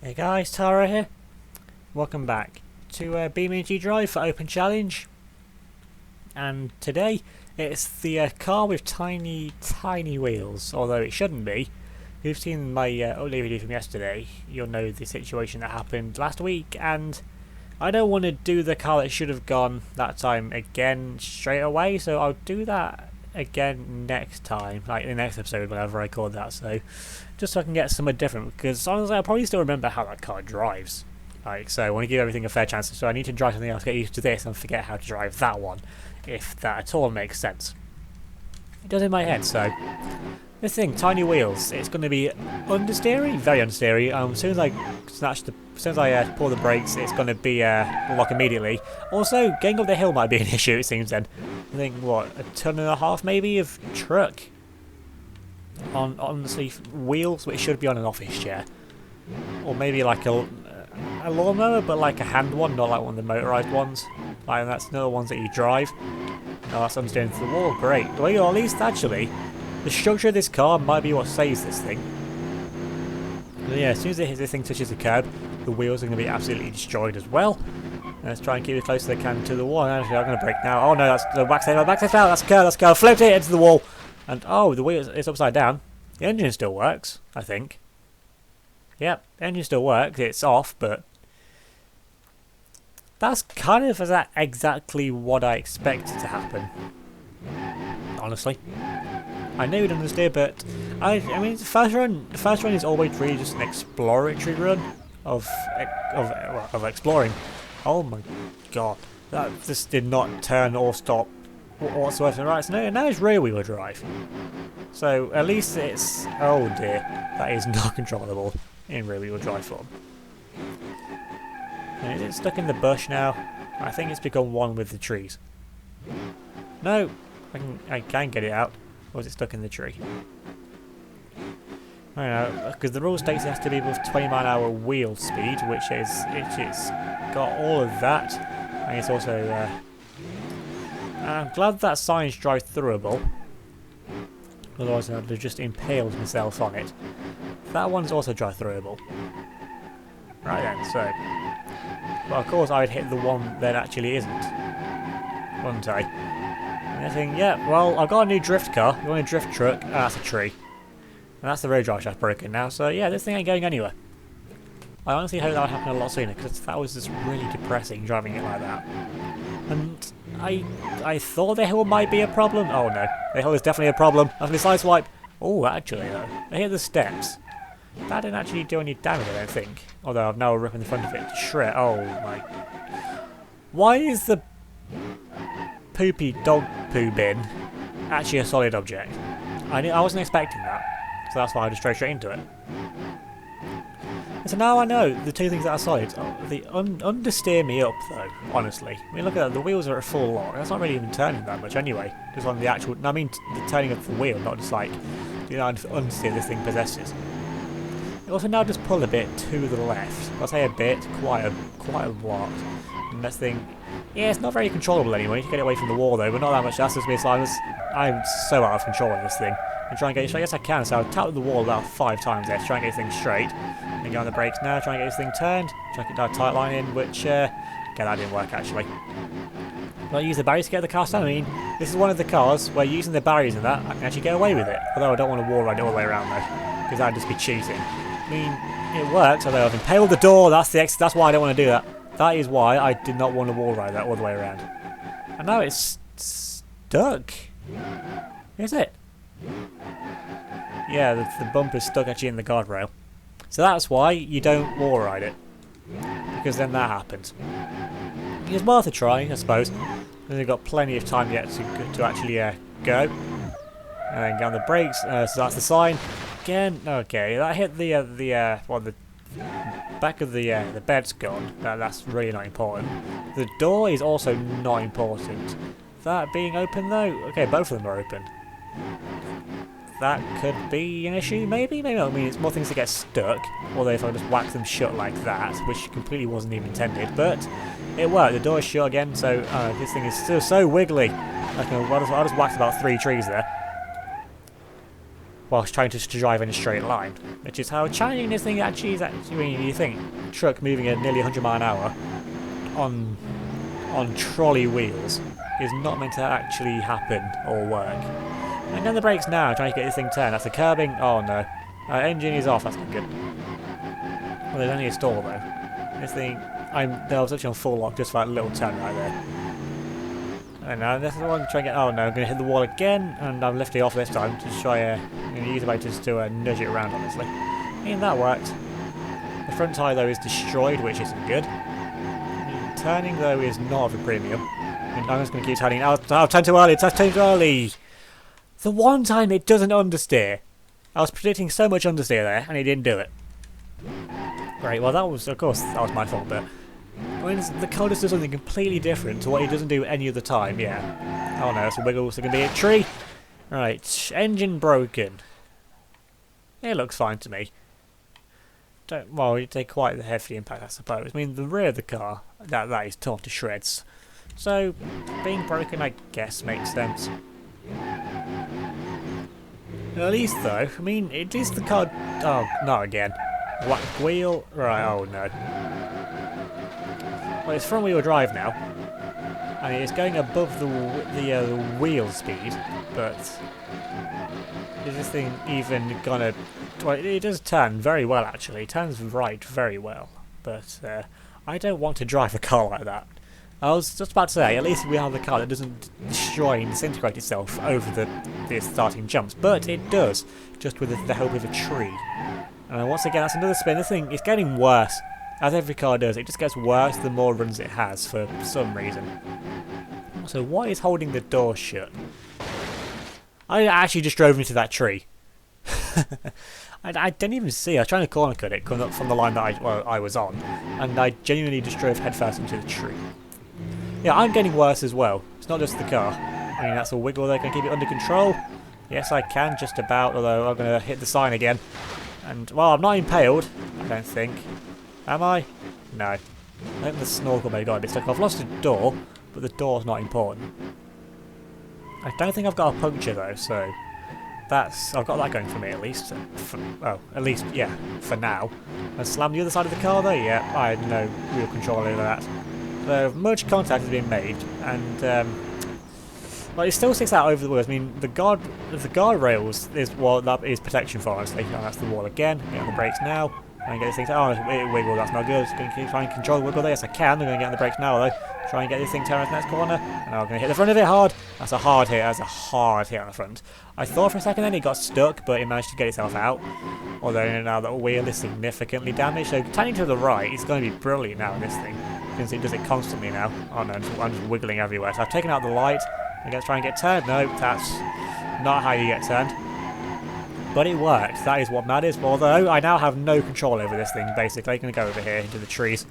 Hey guys, Tara here. Welcome back to BeamNG.drive for Open Challenge. And today it's the car with tiny wheels, although it shouldn't be. If you've seen my update video from yesterday, you'll know the situation that happened last week, and I don't want to do the car that should have gone that time again straight away, so I'll do that again next time, like in the next episode whenever I record that, so just so I can get somewhere different, because honestly I probably still remember how that car drives. Like, so I want to give everything a fair chance, so I need to drive something else, get used to this and forget how to drive that one, if that at all makes sense. It does in my head. So this thing, tiny wheels, it's going to be understeery, very understeery. As soon as I pull the brakes, it's going to be lock immediately. Also, getting up the hill might be an issue, it seems then. I think, what, a ton and a half maybe of truck on honestly wheels, which should be on an office chair, or maybe like a lawnmower, but like a hand one, not like one of the motorised ones. Like, that's not the ones that you drive. Oh, that's understeering to the wall. Great. Well, at least actually, the structure of this car might be what saves this thing. But yeah, as soon as this thing touches the curb, the wheels are going to be absolutely destroyed as well. Let's try and keep it close as they can to the wall. Actually, I'm going to brake now. Oh no, that's the backside out. That's a curve. Flipped it into the wall. And oh, the wheel is upside down. The engine still works, I think. Yep, the engine still works. It's off, but that's kind of exactly what I expected to happen. Honestly, I knew we'd understeer, but I mean, the first run is always really just an exploratory run of exploring. Oh my god, that just did not turn or stop whatsoever. Right, so now it's rear wheel drive. So at least it's, oh dear, that is not controllable in rear wheel drive form. And is it stuck in the bush now? I think it's become one with the trees. No, I can get it out. Or is it stuck in the tree? I don't know, because the rule states it has to be with 20-mile-an-hour wheel speed, which it's got all of that. And it's also, I'm glad that sign's drive-throughable. Otherwise I'd have just impaled myself on it. That one's also drive-throughable. Right then, so. But of course I'd hit the one that actually isn't. Wouldn't I? And I think, yeah, well, I've got a new drift car. You want a drift truck? Oh, that's a tree. And that's the road drive shaft broken now, so yeah, this thing ain't going anywhere. I honestly hope that would happen a lot sooner, because that was just really depressing driving it like that. And I thought the hill might be a problem. Oh no, the hill is definitely a problem. That's my side swipe. Oh, actually though, I hit the steps. That didn't actually do any damage, I don't think. Although I've now ripped the front of it to shred. Oh my. Why is the poopy dog poo bin actually a solid object? I wasn't expecting that. So that's why I just drove straight into it. And so now I know the two things that are solid. They understeer me up though, honestly. I mean, look at that, the wheels are at full lock. That's not really even turning that much anyway. Just on the actual, I mean the turning of the wheel, not just like, you know, understeer this thing possesses. It also now just pull a bit to the left. I'll say a bit, quite a lot. And this thing, yeah, it's not very controllable anyway. You can get it away from the wall though, but not that much. That's just me. I'm so out of control of this thing. And try and get it straight. Yes, I can. So I've tapped the wall about 5 times there to try and get this thing straight. And go on the brakes now, try and get this thing turned. Try and get that tight line in, which, okay, that didn't work actually. But I use the barriers to get the car down. I mean, this is one of the cars where using the barriers and that, I can actually get away with it. Although I don't want to wall ride it all the way around though, because that'd just be cheating. I mean, it works, although I've impaled the door. That's why I don't want to do that. That is why I did not want to wall ride that all the way around. And now it's stuck. Is it? Yeah, the bumper's stuck actually in the guardrail. So that's why you don't wall ride it. Because then that happens. It's worth a try, I suppose. And they've got plenty of time yet to actually go. And then get on the brakes. So that's the sign. Again, okay, that hit the back of the bed's gone. That's really not important. The door is also not important. That being open though, okay, both of them are open. That could be an issue, maybe not. I mean, it's more things that get stuck. Although if I just whack them shut like that, which completely wasn't even intended, but it worked. The door is shut again, so this thing is still so wiggly. I just whacked about 3 trees there. whilst trying to drive in a straight line, which is how challenging this thing actually is. Actually, you think truck moving at nearly 100 miles an hour on trolley wheels is not meant to actually happen or work. And then the brakes now, trying to get this thing turned. That's the curbing. Oh no, engine is off. That's not good. Well, there's only a stall though. This thing, I was actually on full lock just for that little turn right there. And now this is the one trying to get. Oh no, I'm going to hit the wall again, and I'm lifting off this time to try. I'm going to use the motors to nudge it around, honestly. And that worked. The front tyre though is destroyed, which isn't good. Turning though is not of a premium. And I'm just going to keep turning. I'll turn too early. It's turned too early. The one time it doesn't understeer. I was predicting so much understeer there, and it didn't do it. Great. Well, that was, of course, that was my fault, but. When the car just does something completely different to what it doesn't do any other time, yeah. Oh no, it's a wiggle, so it can be a tree. Right, engine broken. It looks fine to me. Well, you take quite the hefty impact, I suppose. I mean, the rear of the car, that is torn to shreds. So, being broken, I guess, makes sense. At least, though, I mean, it is the car... Oh, not again. Whack wheel. Right, oh no. Well, it's front wheel drive now, and it's going above the wheel speed, but is this thing even gonna... Well, it does turn very well actually, it turns right very well, but I don't want to drive a car like that. I was just about to say, at least we have a car that doesn't destroy and disintegrate itself over the starting jumps, but it does, just with the help of a tree. And once again, that's another spin. This thing is getting worse. As every car does, it just gets worse the more runs it has for some reason. So what is holding the door shut? I actually just drove into that tree. I didn't even see. I was trying to corner cut it coming up from the line that I was on, and I genuinely just drove headfirst into the tree. Yeah, I'm getting worse as well. It's not just the car. I mean, that's a wiggle there. Can I keep it under control? Yes, I can, just about, although I'm going to hit the sign again. And, well, I'm not impaled, I don't think. Am I? No. I think the snorkel may have got a bit stuck. I've lost a door, but the door's not important. I don't think I've got a puncture though, so I've got that going for me at least. At least, yeah, for now. And slam the other side of the car though? Yeah, I had no real control over that. So much contact has been made, and well, it still sticks out over the wheels. I mean, the guardrails is what that is protection for, honestly. And that's the wall again. Get on the brakes now. And get this thing to, oh, it wiggled, that's not good. Just going to keep trying to control the wiggle there. Yes, I can. I'm going to get on the brakes now, though. Try and get this thing turned around the next corner. And I'm going to hit the front of it hard. That's a hard hit. That's a hard hit on the front. I thought for a second then it got stuck, but it managed to get itself out. Although now the wheel is significantly damaged. So turning to the right, it's going to be brilliant now in this thing. Since it does it constantly now. Oh no, I'm just wiggling everywhere. So I've taken out the light. I'm going to try and get turned. No, that's not how you get turned. But it worked, that is what matters, although I now have no control over this thing, basically. I'm going to go over here into the trees.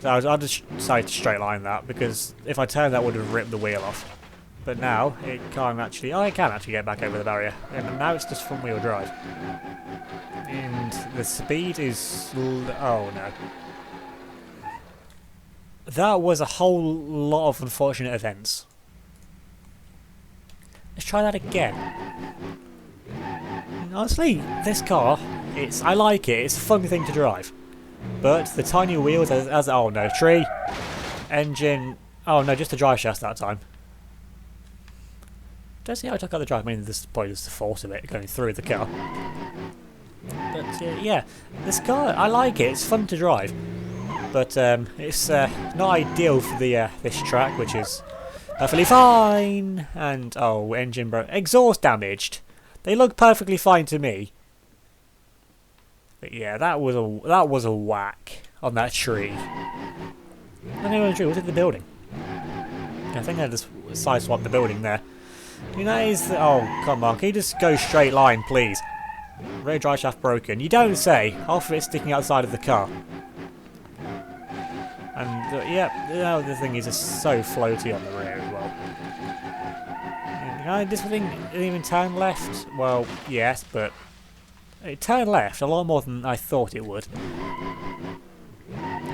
I just decided to straight line that, because if I turned that would have ripped the wheel off. But now, it can't actually... Oh, I can actually get back over the barrier. And now it's just front wheel drive. And the speed is... Oh no. That was a whole lot of unfortunate events. Let's try that again. Honestly, this car, I like it, it's a fun thing to drive. But the tiny wheels, oh no, tree, engine, oh no, just the drive shaft that time. Don't see how I took out the drive, I mean, this is probably just the force of it going through the car. But yeah, this car, I like it, it's fun to drive. But it's not ideal for this track, which is perfectly fine. And, oh, engine broke, exhaust damaged. They look perfectly fine to me. But yeah, that was a whack on that tree. I don't know what the tree was. It the building? I think I just sideswiped the building there. You know, oh come on, can you just go straight line, please? Rear drive shaft broken. You don't say. Half of it sticking outside of the car. And yeah, the thing is just so floaty on the rear as well. This thing didn't even turn left. Well, yes, but it turned left a lot more than I thought it would.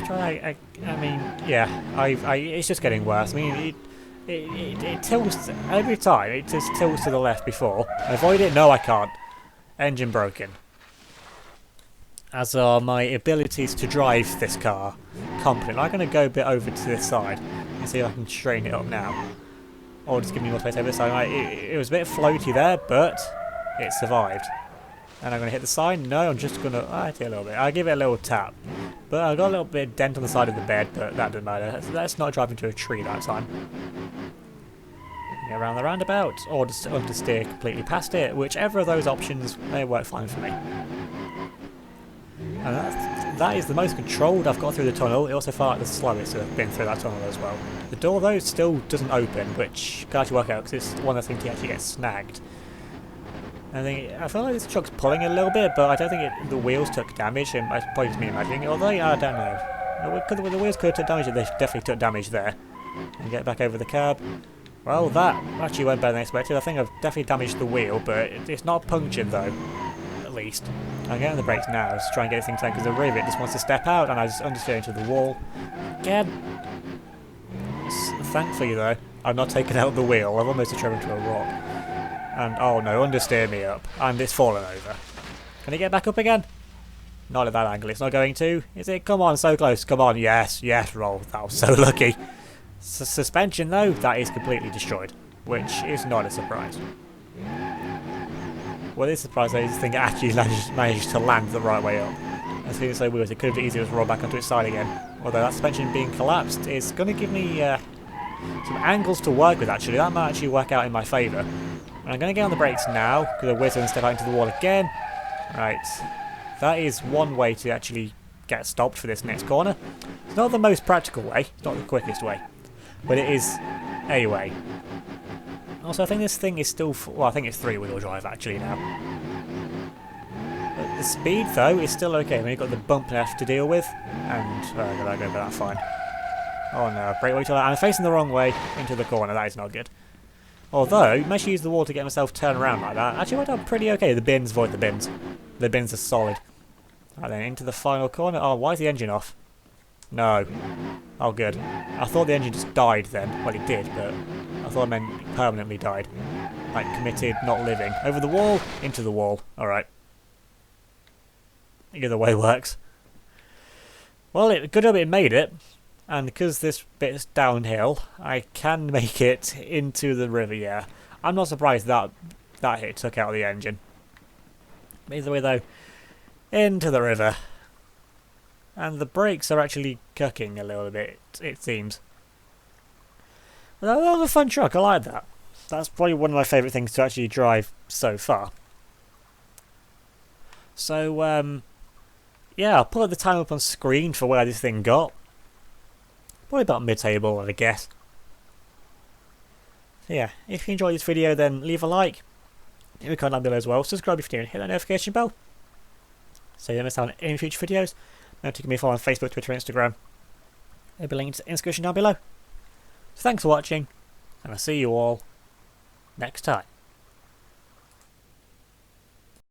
I mean, yeah, it's just getting worse. I mean, it tilts every time. It just tilts to the left before. Avoid it? No, I can't. engine broken. As are my abilities to drive this car confident. I'm going to go a bit over to this side and see if I can straighten it up now. Or just give me more space over this side. It was a bit floaty there, but it survived. And I'm going to hit the sign. No, I'm just going to... I hit it a little bit. I'll give it a little tap. But I got a little bit of dent on the side of the bed, but that doesn't matter. Let's not drive into a tree that time. Get around the roundabout, or just understeer completely past it. Whichever of those options, they work fine for me. And that is the most controlled I've got through the tunnel. It also felt like the slowest I've been through that tunnel as well. The door, though, still doesn't open, which can actually work out because it's one of the things you actually get snagged. I feel like this truck's pulling a little bit, but I don't think the wheels took damage. It's probably just me imagining it, although I don't know. The wheels could have took damage, they definitely took damage there. And get back over the curb. Well, that actually went better than expected. I think I've definitely damaged the wheel, but it's not punctured though. At least. I'm getting the brakes now, just try and get things done because the rear of it just wants to step out, and I just understeer into the wall. Again. Thankfully though, I've not taken out the wheel. I've almost driven into a rock. And oh no, understeer me up. And it's fallen over. Can it get back up again? Not at that angle, it's not going to. Is it? Come on, so close. Come on, yes, yes, roll. That was so lucky. Suspension though, that is completely destroyed. Which is not a surprise. What is surprised though is this thing actually managed to land the right way up. As soon as so weird, it could have been easier to roll back onto its side again. Although that suspension being collapsed is going to give me some angles to work with actually. That might actually work out in my favour. And I'm going to get on the brakes now, because the wheel's going to step out into the wall again. Right, that is one way to actually get stopped for this next corner. It's not the most practical way, it's not the quickest way, but it is a way. Also, I think this thing is still, well, I think it's 3-wheel drive actually now. But the speed though is still okay. When you've got the bump left to deal with, and I go for that fine. Oh no, brake way too loud. I'm facing the wrong way into the corner. That is not good. Although, I managed to use the wall to get myself turned around like that. Actually went out pretty okay. The bins, avoid the bins. The bins are solid. Right then, into the final corner. Oh, why is the engine off? No. Oh, good. I thought the engine just died then. Well, it did, but I thought it meant it permanently died. Like, committed, not living. Over the wall, into the wall. Alright. Either way works. Well, good job it made it. And because this bit is downhill, I can make it into the river, yeah. I'm not surprised that hit took out the engine. But either way though, into the river. And the brakes are actually cucking a little bit, it seems. But that was a fun truck, I like that. That's probably one of my favourite things to actually drive so far. So, yeah, I'll put the time up on screen for where this thing got. Probably about mid-table, I guess. So yeah, if you enjoyed this video then leave a like. Leave a comment down below as well. Subscribe if you're new and hit that notification bell. So you don't miss out on any future videos. Remember to give me a follow on Facebook, Twitter and Instagram. There'll be links in the description down below. So thanks for watching, and I'll see you all next time.